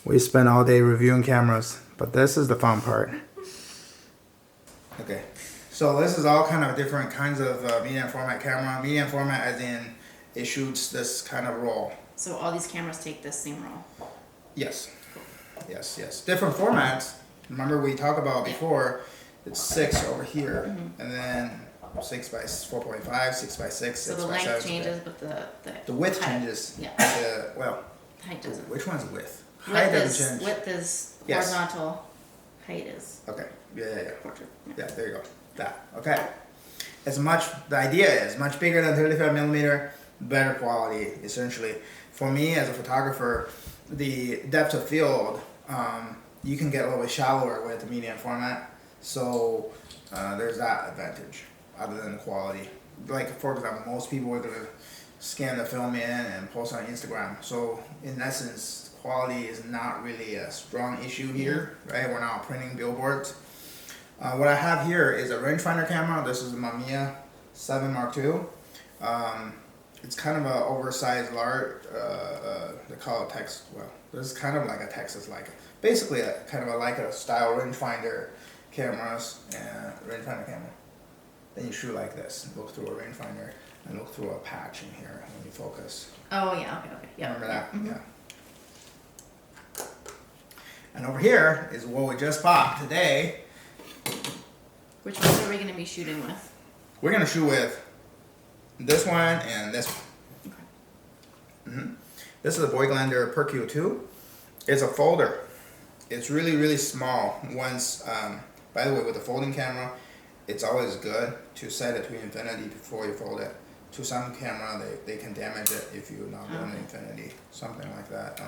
We spend all day reviewing cameras, but this is the fun part. Okay, so this is all kind of different kinds of medium format camera. Medium format as in it shoots this kind of roll. So all these cameras take this same roll? Yes. Yes, yes. Different formats. Remember we talked about before, it's 6 over here, and then 6 by 4.5, 6 by 6, So 6 the by length 7. changes, but the width height. changes. Yeah. Well, height doesn't. which one's width? Height doesn't change. Width is Yes. horizontal. Height is Okay. Yeah. portrait. Yeah, there you go. That. Okay. The idea is much bigger than 35 millimeter, better quality, essentially. For me as a photographer, the depth of field, you can get a little bit shallower with the medium format. So there's that advantage other than the quality. Like for example, most people are gonna scan the film in and post on Instagram. So in essence, quality is not really a strong issue here, right? We're not printing billboards. What I have here is a rangefinder camera. This is a Mamiya 7 Mark II. It's kind of an oversized, large, they call it Texas, well, this is kind of like a Texas Leica. Basically, kind of a Leica style rangefinder cameras and rangefinder camera. Then you shoot like this, look through a rangefinder and look through a patch in here when you focus. Oh yeah, okay, yeah. Remember that? Mm-hmm. Yeah. And over here is what we just bought today. Which ones are we going to be shooting with? We're gonna shoot with this one and this one. Okay. This is a Voigtlander Perkeo II. It's a folder. It's really, really small. Once, by the way, with the folding camera, it's always good to set it to infinity before you fold it. To some camera, they can damage it if you're not going to infinity, something like that.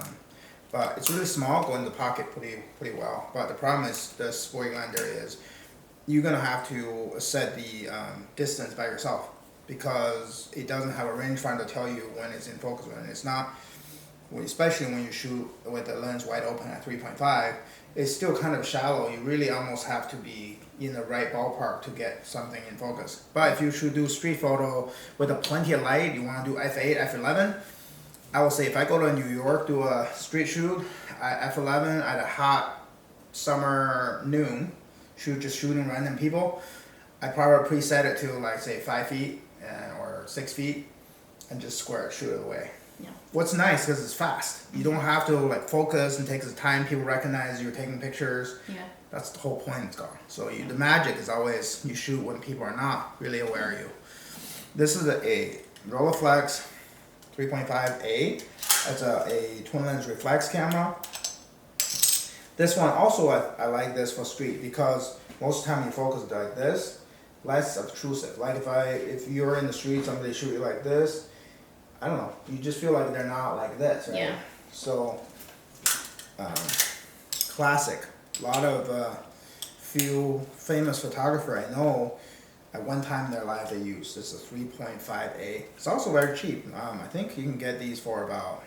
But it's really small, go in the pocket pretty well. But the problem is this Voigtlander is you're gonna have to set the distance by yourself because it doesn't have a rangefinder to tell you when it's in focus when it's not. Especially when you shoot with the lens wide open at 3.5, it's still kind of shallow. You really almost have to be in the right ballpark to get something in focus. But if you should do street photo with a plenty of light, you want to do f8, f11. I will say if I go to New York, do a street shoot at f11 at a hot summer noon, just shooting random people, I probably preset it to like say 5 feet or 6 feet and just square it, shoot it away. Yeah. What's nice because it's fast. You don't have to like focus and takes the time. People recognize you're taking pictures. Yeah. That's the whole point. It's gone. So the magic is always you shoot when people are not really aware of you. This is a Rolleiflex 3.5A. That's a twin lens reflex camera. This one also I like this for street because most of the time you focus like this, less obtrusive. Like if you're in the street, somebody shoot you like this, I don't know, you just feel like they're not like this, right? Yeah. So, classic. A lot of few famous photographer I know, at one time in their life they used. This is a 3.5A. It's also very cheap. I think you can get these for about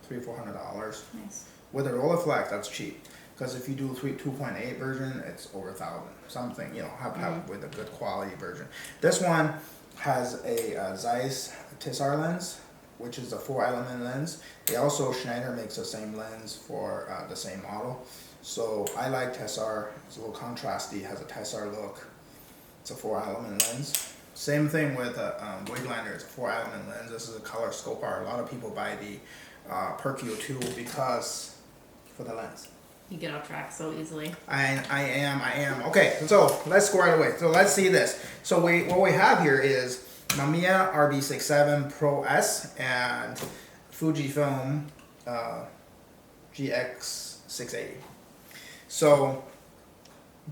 $300-400. Nice. With a Rolleiflex, that's cheap. Because if you do 2.8 version, it's over 1,000. Something, have with a good quality version. This one has a Zeiss Tessar lens, which is a 4-element lens. Schneider makes the same lens for the same model. So I like Tessar. It's a little contrasty, has a Tessar look. It's a 4-element lens. Same thing with Voigtlander. It's a 4-element lens. This is a color scoper. A lot of people buy the Perkeo II because for the lens. You get off track so easily. I am. Okay, so let's square it away. So let's see this. So what we have here is Mamiya RB67 ProS and Fujifilm GX680. So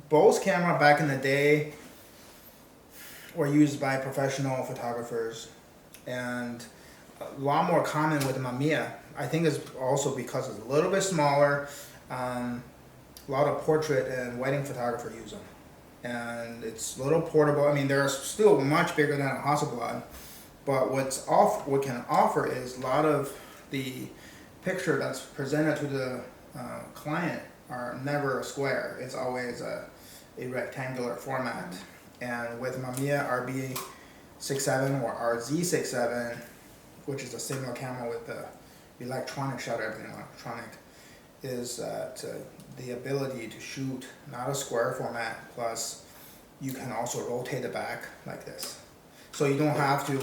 both camera back in the day were used by professional photographers and a lot more common with Mamiya. I think it's also because it's a little bit smaller. A lot of portrait and wedding photographer use them, and it's a little portable. I mean, they're still much bigger than a Hasselblad, but what can offer is a lot of the picture that's presented to the client are never a square. It's always a rectangular format. And with Mamiya RB67 or RZ67, which is a similar camera with the electronic shutter, everything electronic, is that the ability to shoot not a square format, plus you can also rotate it back like this. So you don't have to,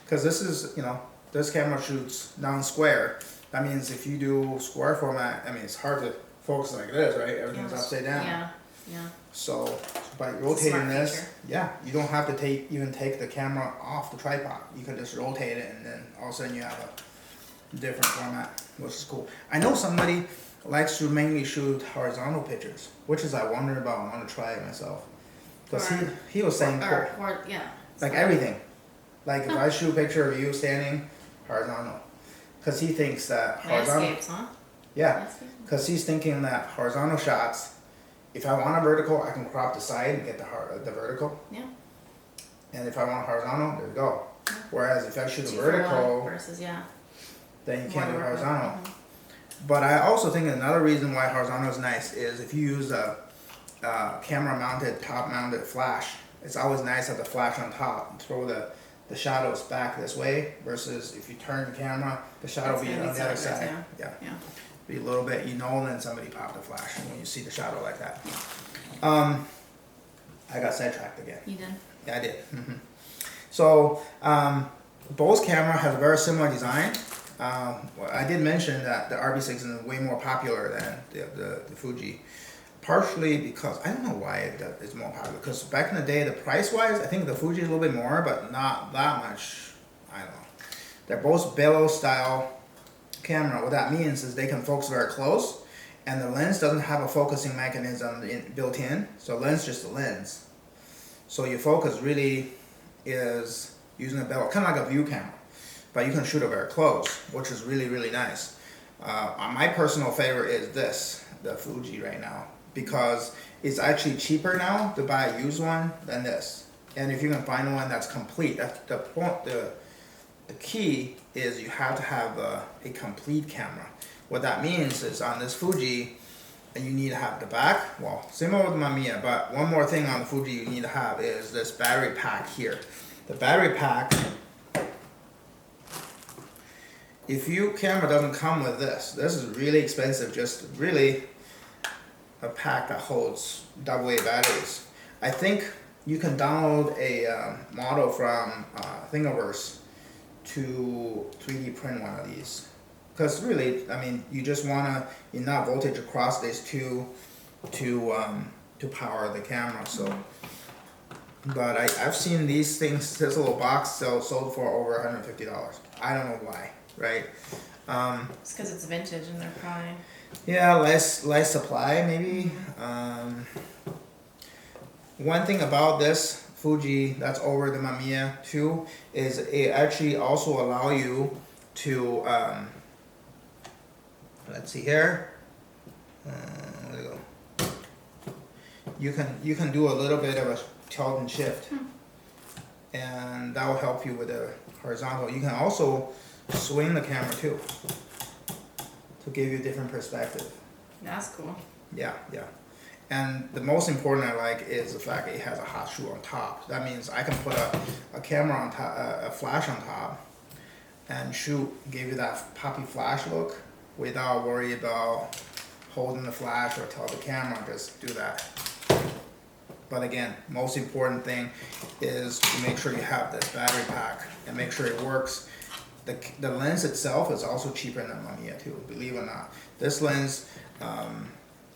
because this is, you know, this camera shoots non-square. That means if you do square format, I mean, it's hard to focus like this, right? Everything's upside down. Yeah, yeah. So by rotating this, feature. yeah, you don't have to even take the camera off the tripod. You can just rotate it, and then all of a sudden you have a different format, which is cool. I know somebody likes to mainly shoot horizontal pictures, which is I wonder about. I want to try it myself. Because he was saying, yeah. like everything. Like if I shoot a picture of you standing, horizontal. Because he thinks that horizontal. Landscapes, huh? Yeah, because he's thinking that horizontal shots, if I want a vertical, I can crop the side and get the vertical. Yeah. And if I want horizontal, there you go. Yeah. Whereas if I shoot a 2 for vertical, 1 versus, yeah. then you can't do horizontal. But I also think another reason why horizontal is nice is if you use a camera-mounted, top-mounted flash, it's always nice to have the flash on top and throw the shadows back this way, versus if you turn the camera, the shadow will be on the other side. Yeah. Be a little bit, you know, and then somebody popped a flash when you see the shadow like that. I got sidetracked again. You did? Yeah, I did. So Bose camera has a very similar design. Well, I did mention that the RB67 is way more popular than the Fuji. Partially because, I don't know why it's more popular, because back in the day, the price-wise, I think the Fuji is a little bit more, but not that much. I don't know. They're both bellow-style camera. What that means is they can focus very close, and the lens doesn't have a focusing mechanism built in, so lens just a lens. So your focus really is using a bellow, kind of like a view camera, but you can shoot it very close, which is really, really nice. My personal favorite is this, the Fuji right now, because it's actually cheaper now to buy a used one than this. And if you can find one that's complete, that's the point. The key is you have to have a complete camera. What that means is on this Fuji, you need to have the back, well, similar with Mamiya, but one more thing on the Fuji you need to have is this battery pack here. The battery pack, if your camera doesn't come with this is really expensive, just really a pack that holds AA batteries. I think you can download a model from Thingiverse to 3D print one of these, because really, I mean, you just want enough voltage across these two to power the camera. So, but I've seen these things, this little box sold for over $150. I don't know why, right? It's because it's vintage and they're probably, yeah, less supply maybe. One thing about this Fuji that's over the Mamiya too is it actually also allow you to let's see here. There you go. You can do a little bit of a tilt and shift, and that will help you with the horizontal. You can also swing the camera too to give you a different perspective. that's cool. Yeah. And the most important I like is the fact that it has a hot shoe on top. That means I can put a camera on top, a flash on top, and shoot, give you that poppy flash look without worry about holding the flash or tell the camera, just do that. But again, most important thing is to make sure you have this battery pack and make sure it works. The lens itself is also cheaper than Mamiya too, believe it or not. This lens,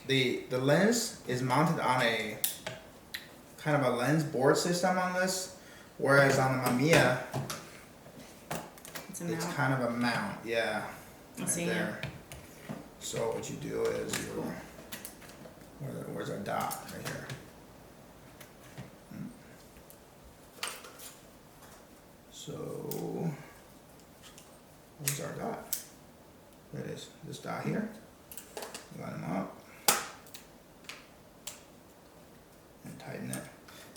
the lens is mounted on a kind of a lens board system on this, whereas on the Mamiya, it's kind of a mount, yeah. I see there. So what you do is where's our dot right here? So where's our dot? There it is. This dot here. Line them up and tighten it.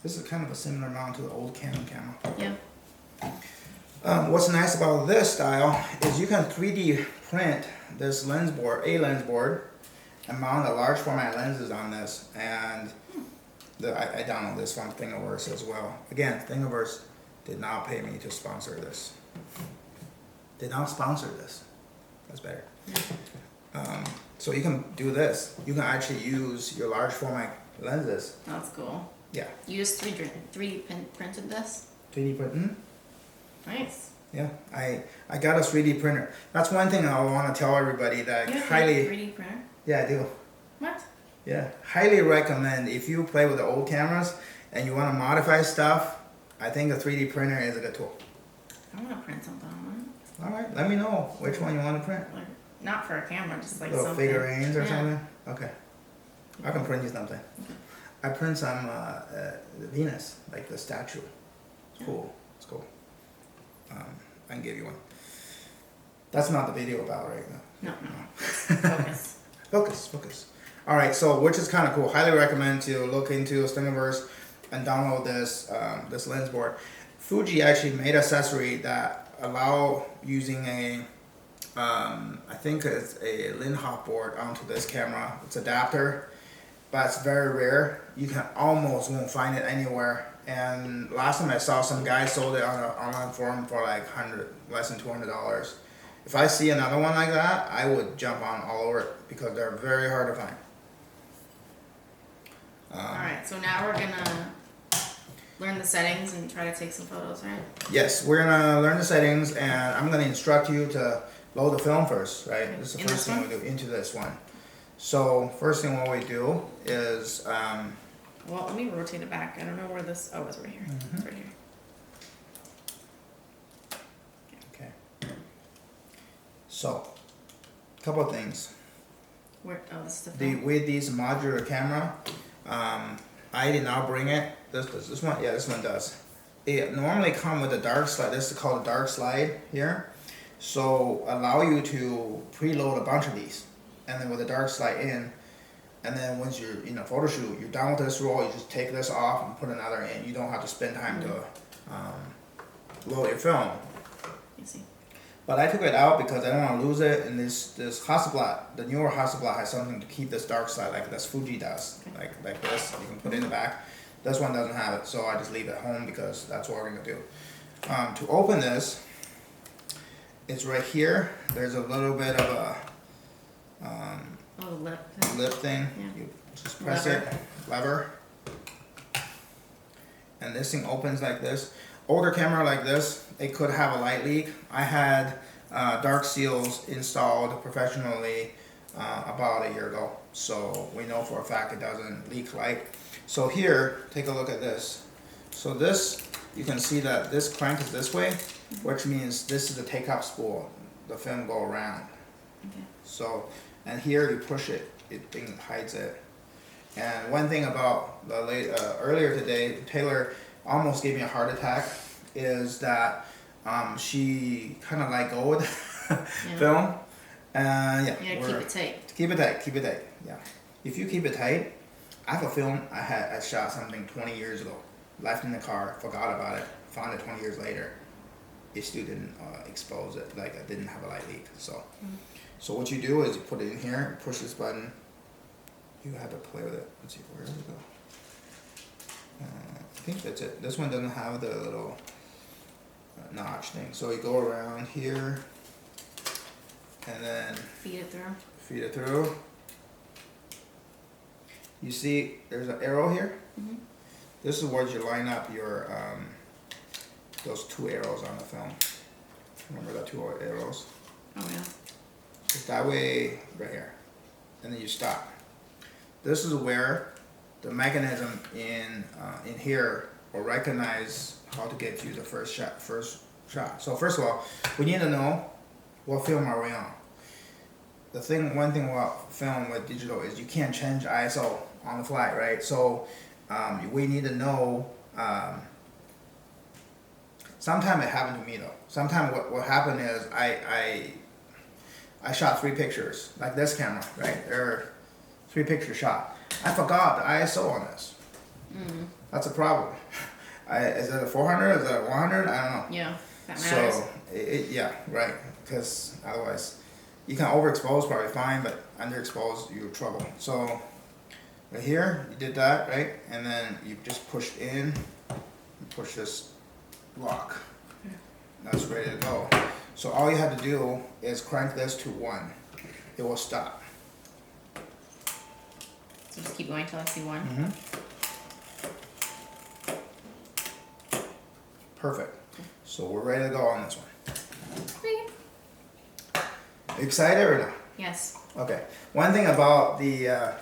This is kind of a similar mount to the old Canon camera. Yeah. What's nice about this style is you can 3D print this lens board, and mount a large format lenses on this. And I downloaded this from Thingiverse as well. Again, Thingiverse did not pay me to sponsor this. Did not sponsor this. That's better. So you can do this. You can actually use your large format lenses. That's cool. Yeah. You just 3D printed this? 3D print. Nice. Yeah, I got a 3D printer. That's one thing I want to tell everybody that You have highly. a 3D printer? Yeah, I do. What? Yeah, highly recommend if you play with the old cameras and you want to modify stuff. I think a 3D printer is a good tool. I want to print something on All right, let me know which one you want to print. it. Like, not for a camera, just like Little something. figurines or Yeah. something. Okay, I can print you something. I print some the Venus, like the statue. It's cool. It's cool. I can give you one. That's not the video about right now. No. Focus. Focus. All right, so which is kind of cool. Highly recommend to look into Stingiverse and download this this lens board. Fuji actually made accessory that allow using a I think it's a Linhop board onto this camera. It's adapter, but it's very rare. You can almost won't find it anywhere. And last time I saw some guy sold it on an online forum for like less than $200. If I see another one like that, I would jump on all over it because they're very hard to find. Alright, so now we're gonna learn the settings and try to take some photos, right? Yes, we're gonna learn the settings, and I'm gonna instruct you to load the film first, right? Okay. This is the In first this thing one? we do into this one. So first thing what we do is Well, let me rotate it back. I don't know where this. Oh, it's right here. Mm-hmm. It's right here. okay. So, couple of things. Where? Oh, this is the. With these modular camera, I did not bring it. This one, yeah, this one does. It normally come with a dark slide. This is called a dark slide here. So allow you to preload a bunch of these, and then with a dark slide in, and then once you're in a photo shoot, you're done with this roll. You just take this off and put another in. You don't have to spend time to load your film. You see. But I took it out because I don't want to lose it. And this Hasselblad, the newer Hasselblad has something to keep this dark side, like this Fuji does, Okay. like this. You can put it in the back. This one doesn't have it, so I just leave it home because that's what we're gonna do. To open this, it's right here. There's a little bit of a Oh, the lip. lip thing. Yeah. You just press Lever. it, lever, and this thing opens like this. Older camera like this, it could have a light leak. I had dark seals installed professionally about a year ago, so we know for a fact it doesn't leak light. So here, take a look at this. So this, you can see that this crank is this way, which means this is the take-off spool. The film go around. Okay. So, and here you push it, it thing hides it. And one thing about the earlier today, Taylor almost gave me a heart attack, is that she kind of let go of film. Yeah. You gotta keep it tight. Keep it tight, keep it tight. Yeah. If you keep it tight, I have a film I shot something 20 years ago, left in the car, forgot about it, found it 20 years later. It still didn't expose it, like I didn't have a light leak. So, so what you do is you put it in here, push this button. You have to play with it. Let's see, where does it go? I think that's it. This one doesn't have the little notch thing. So you go around here, and then Feed it through. feed it through. You see there's an arrow here. Mhm. This is where you line up your those two arrows on the film. Remember the two arrows? Oh yeah. Just that way, right here, and then you stop. This is where the mechanism in here will recognize how to get you the first shot. So first of all, we need to know what film are we on. One thing about film with digital is you can't change ISO on the fly, right? So we need to know. Sometime it happened to me though. Sometime what happened is I shot 3 pictures, like this camera, right? There are 3 picture shot. I forgot the ISO on this. That's a problem. Is it a 400? Is it a 100? I don't know. Yeah. That matters. So yeah, right. Because otherwise, you can overexpose probably fine, but underexpose you're trouble. So right here, you did that, right? And then you just pushed in, and push this lock. That's ready to go. So all you have to do is crank this to 1. It will stop. So just keep going till I see one. Perfect. So we're ready to go on this one. Okay. Excited or not? Yes. Okay. One thing about the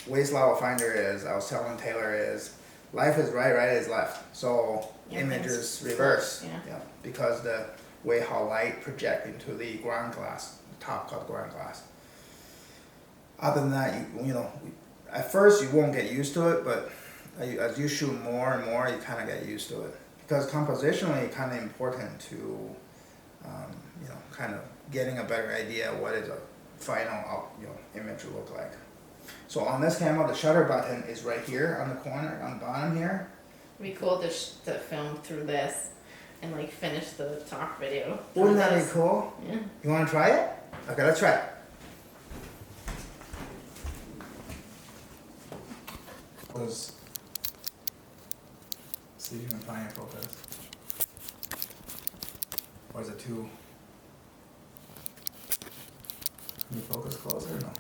waist level finder is, I was telling Taylor, is life is right, right is left. So Yeah, image things is reverse. yeah. Because the way how light project into the ground glass, the top called ground glass. Other than that, you know, at first you won't get used to it, but as you shoot more and more, you kind of get used to it. Because compositionally, kind of important to, you know, kind of getting a better idea of what is a final, you know, image will look like. So on this camera, the shutter button is right here on the corner, on the bottom here. It'd be cool to film through this and like finish the talk video. Wouldn't that be cool? Yeah. You want to try it? Okay, let's try it. See if you can find it focus. Or is it too? Can you focus closer or no?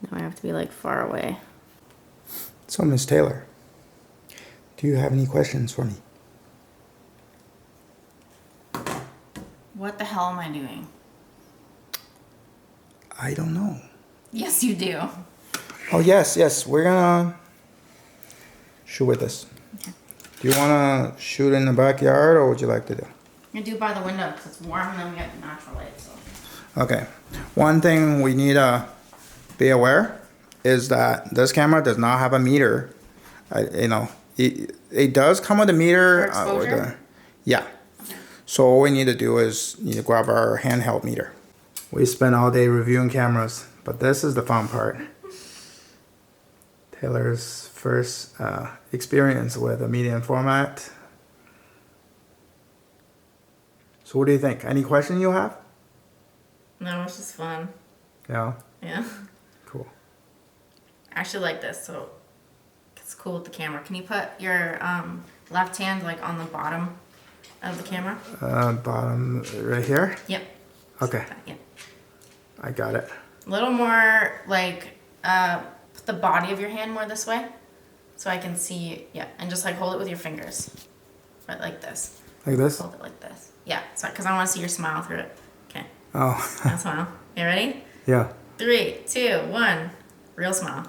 Now I have to be like far away. So, Miss Taylor, do you have any questions for me? What the hell am I doing? I don't know. Yes, you do. Oh, yes, we're gonna shoot with this. Okay. Do you wanna shoot in the backyard or would you like to do? I do by the window because it's warm and then we get natural light. So. Okay. One thing we need to be aware is that this camera does not have a meter. You know, it does come with a meter. For exposure? Yeah. Okay. So all we need to do is need to grab our handheld meter. We spent all day reviewing cameras, but this is the fun part. Taylor's first experience with a medium format. So what do you think? Any question you have? No, it's just fun. Yeah. Yeah. Cool. I actually like this, so it's cool with the camera. Can you put your left hand like on the bottom of the camera? Bottom right here? Yep. Okay. Yeah. I got it. A little more like put the body of your hand more this way so I can see. Yeah, and just like hold it with your fingers. Right, like this. Like this? Hold it like this. Yeah, sorry, because I want to see your smile through it. Okay. Oh. Now smile. You ready? Yeah. 3, 2, 1. Real smile.